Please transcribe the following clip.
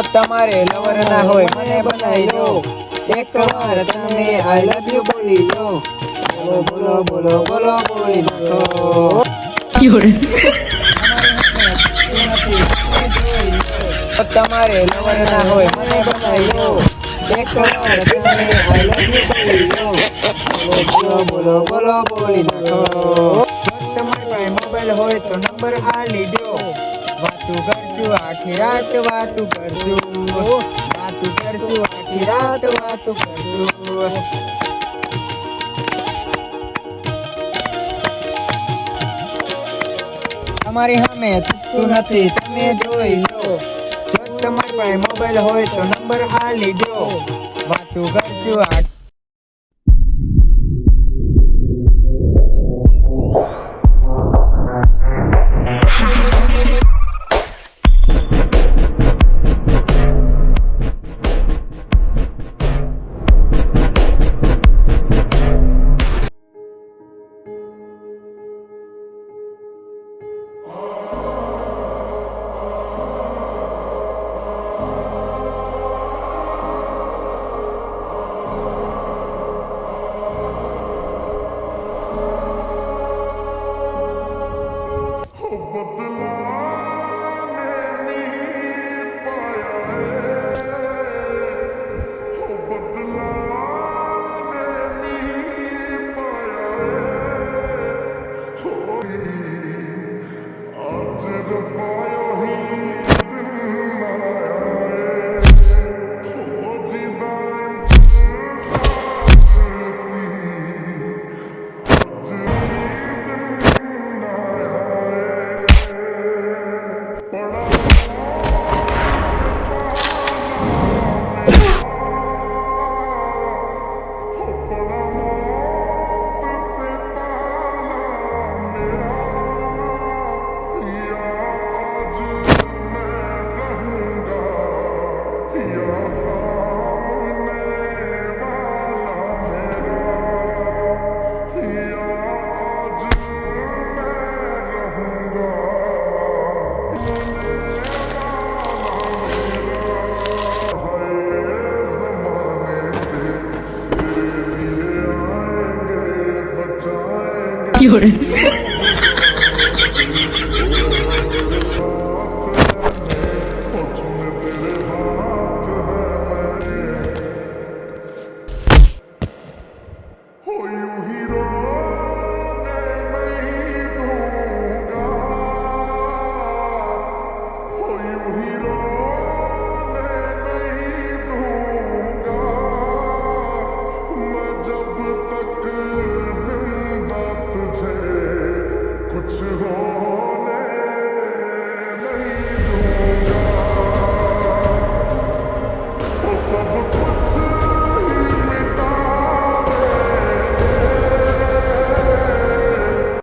તમારે લવર ના હોય મને બનાવી દો, એકવાર તમે આઈ લવ યુ બોલી દો, બોલો બોલો બોલો બોલો બોલી નાખો. તમારે લવર ના હોય મને બનાવી દો, એકવાર તમે આઈ લવ યુ બોલી દો, બોલો બોલો બોલો બોલી નાખો. તમારી પાસે મોબાઈલ હોય તો નંબર આ લીધો, વાતું કરશું આખી રાત વાતું કરશું, વાતું કરશું આખી રાત વાતું કરશું. તમારી સામે થતું નથી તમે જોઈ લો, જો તમારી પાસે મોબાઈલ હોય તો નંબર આ લીધો, વાતું કરશું આખી有人。